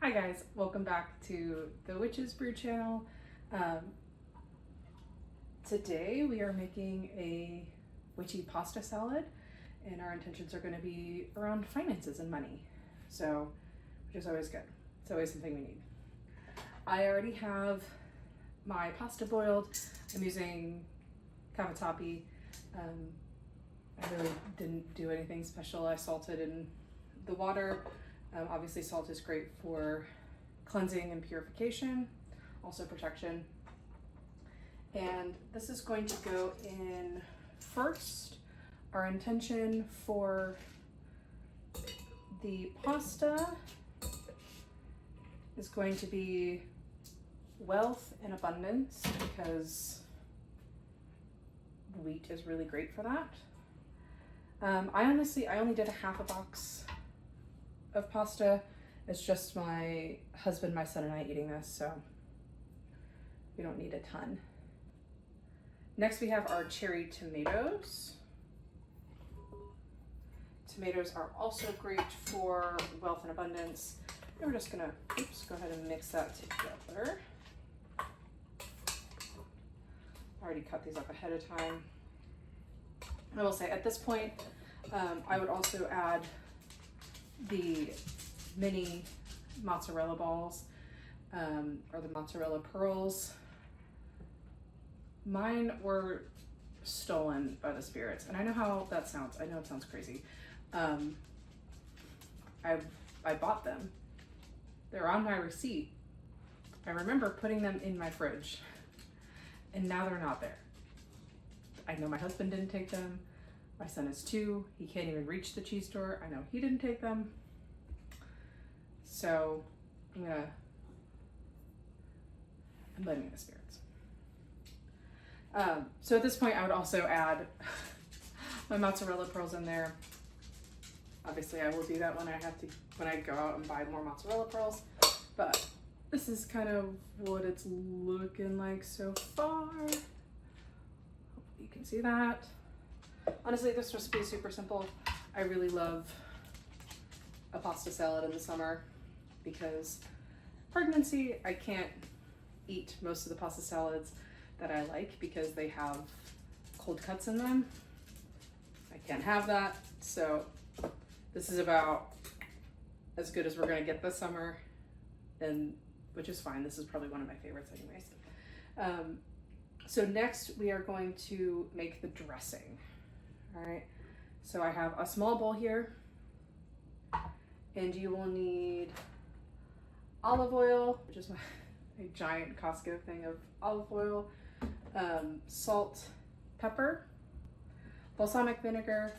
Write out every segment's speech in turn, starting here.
Hi guys, welcome back to the Witch's Brew channel. Today we are making a witchy pasta salad and our intentions are going to be around finances and money. So, which is always good. It's always something we need. I already have my pasta boiled. I'm using cavatappi. I really didn't do anything special. I salted in the water. Obviously salt is great for cleansing and purification, also protection. And this is going to go in first. Our intention for the pasta is going to be wealth and abundance, because wheat is really great for that. I only did a half a box of pasta. It's just my husband, my son, and I eating this, so we don't need a ton. Next we have our cherry tomatoes. Tomatoes are also great for wealth and abundance. And we're just gonna, go ahead and mix that together. I already cut these up ahead of time. I will say at this point, I would also add the mini mozzarella balls, or the mozzarella pearls. Mine were stolen by the spirits, and I know how that sounds. I know it sounds crazy. I bought them. They're on my receipt. I remember putting them in my fridge, and now they're not there. I know my husband didn't take them. My son is 2. He can't even reach the cheese store. I know he didn't take them. So I'm blaming the spirits. So at this point I would also add my mozzarella pearls in there. Obviously I will do that when I go out and buy more mozzarella pearls, but this is kind of what it's looking like so far. Hopefully you can see that. Honestly, this recipe is super simple. I really love a pasta salad in the summer because pregnancy, I can't eat most of the pasta salads that I like because they have cold cuts in them. I can't have that. So this is about as good as we're gonna get this summer, and which is fine. This is probably one of my favorites anyways. So next we are going to make the dressing. All right, so I have a small bowl here, and you will need olive oil, which is a giant Costco thing of olive oil, salt, pepper, balsamic vinegar.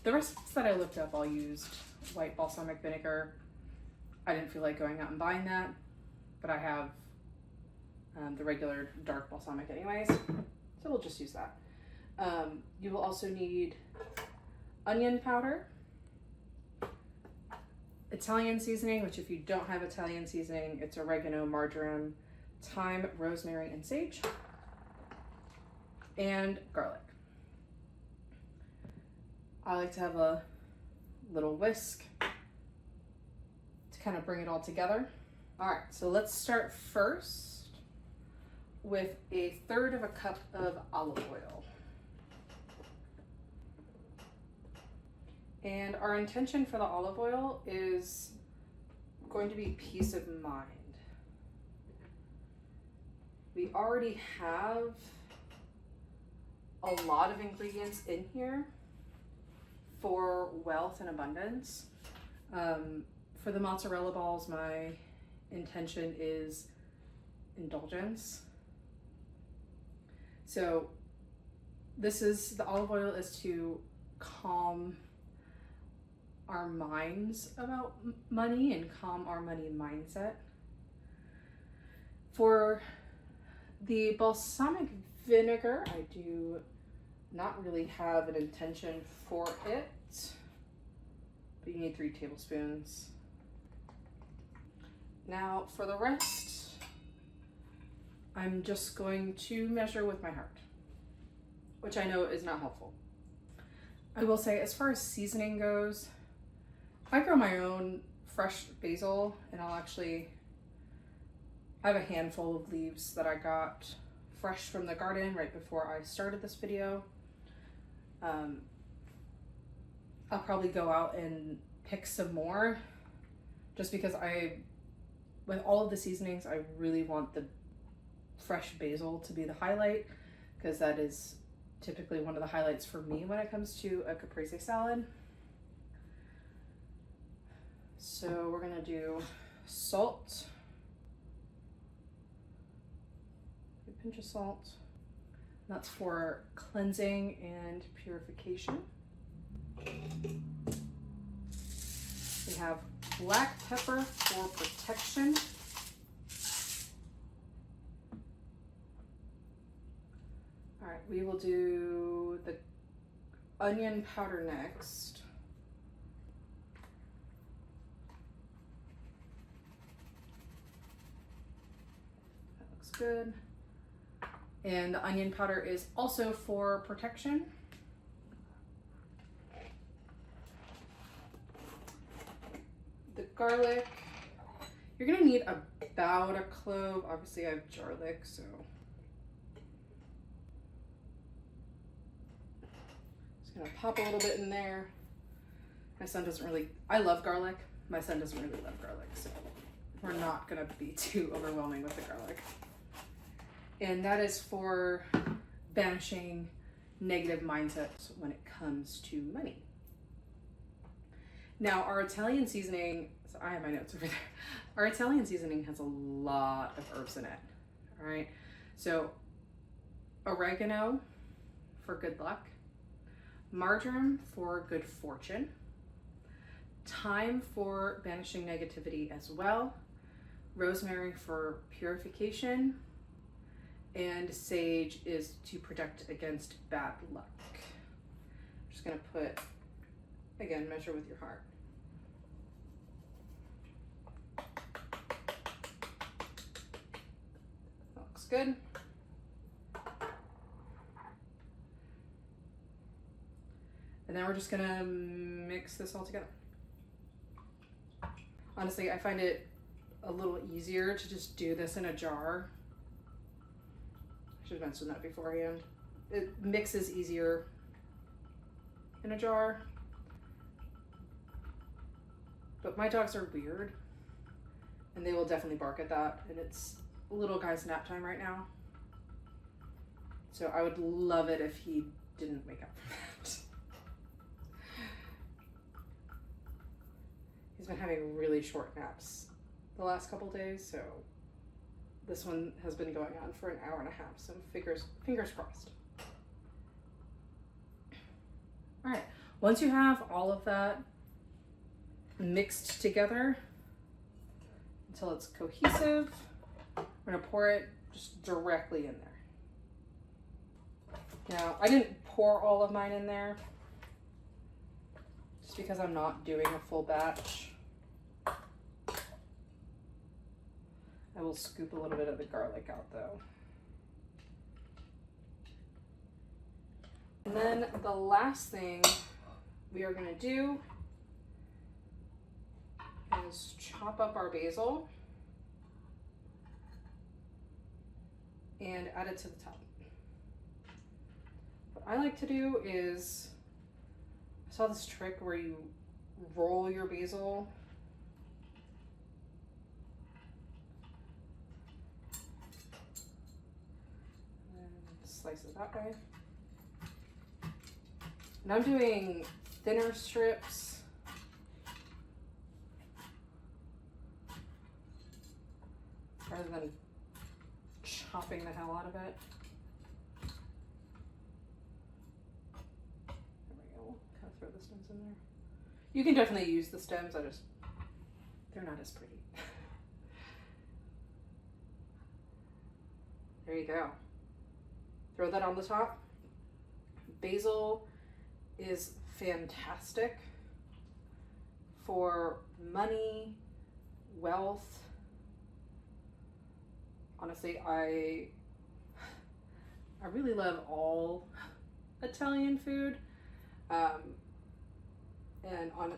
The recipes that I looked up all used white balsamic vinegar. I didn't feel like going out and buying that, but I have the regular dark balsamic anyways, so we'll just use that. You will also need onion powder, Italian seasoning, which if you don't have Italian seasoning, it's oregano, marjoram, thyme, rosemary, and sage, and garlic. I like to have a little whisk to kind of bring it all together. All right, so let's start first with 1/3 cup of olive oil. And our intention for the olive oil is going to be peace of mind. We already have a lot of ingredients in here for wealth and abundance. For the mozzarella balls, my intention is indulgence. So the olive oil is to calm our minds about money and calm our money mindset. For the balsamic vinegar, I do not really have an intention for it, but you need 3 tablespoons. Now for the rest, I'm just going to measure with my heart, which I know is not helpful. I will say, as far as seasoning goes, I grow my own fresh basil, and I have a handful of leaves that I got fresh from the garden right before I started this video. I'll probably go out and pick some more, just because with all of the seasonings, I really want the fresh basil to be the highlight, because that is typically one of the highlights for me when it comes to a caprese salad. So we're gonna do salt, a pinch of salt. That's for cleansing and purification. We have black pepper for protection. All right, we will do the onion powder next. That looks good. And the onion powder is also for protection. The garlic, you're gonna need about a clove. Obviously I have garlic, so just gonna pop a little bit in there. My son doesn't really, I love garlic. My son doesn't really love garlic, so we're not gonna be too overwhelming with the garlic. And that is for banishing negative mindsets when it comes to money. Now, our Italian seasoning, so I have my notes over there. Our Italian seasoning has a lot of herbs in it, all right? So oregano for good luck, marjoram for good fortune, thyme for banishing negativity as well, rosemary for purification, and sage is to protect against bad luck. I'm just gonna put, again, measure with your heart. Looks good. And then we're just gonna mix this all together. Honestly, I find it a little easier to just do this in a jar. I should have mentioned that beforehand. It mixes easier in a jar. But my dogs are weird, and they will definitely bark at that, and it's little guy's nap time right now. So I would love it if he didn't wake up from that. He's been having really short naps the last couple days, so this one has been going on for an hour and a half, so fingers crossed. All right, once you have all of that mixed together until it's cohesive, we're gonna pour it just directly in there. Now, I didn't pour all of mine in there just because I'm not doing a full batch. I will scoop a little bit of the garlic out though. And then the last thing we are gonna do is chop up our basil and add it to the top. What I like to do is, I saw this trick where you roll your basil and slice it that way. And I'm doing thinner strips. Rather than chopping the hell out of it. There we go. Kind of throw the stems in there. You can definitely use the stems, they're not as pretty. There you go. Throw that on the top. Basil is fantastic for money, wealth. Honestly, I really love all Italian food, and on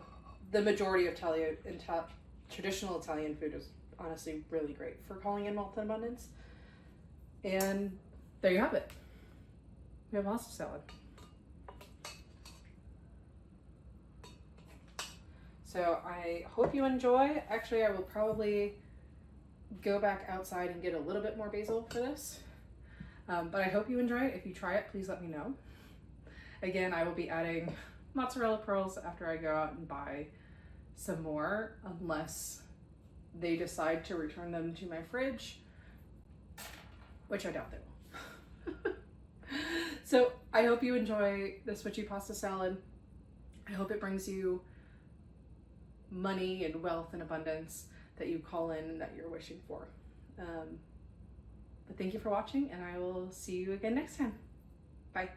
the majority of traditional Italian food is honestly really great for calling in wealth and abundance. And there you have it. We have pasta salad. So I hope you enjoy. Actually, I will probably go back outside and get a little bit more basil for this. But I hope you enjoy it. If you try it, please let me know. Again, I will be adding mozzarella pearls after I go out and buy some more, unless they decide to return them to my fridge, which I doubt they will. So I hope you enjoy this witchy pasta salad. I hope it brings you money and wealth and abundance that you call in and that you're wishing for. But thank you for watching, and I will see you again next time. Bye.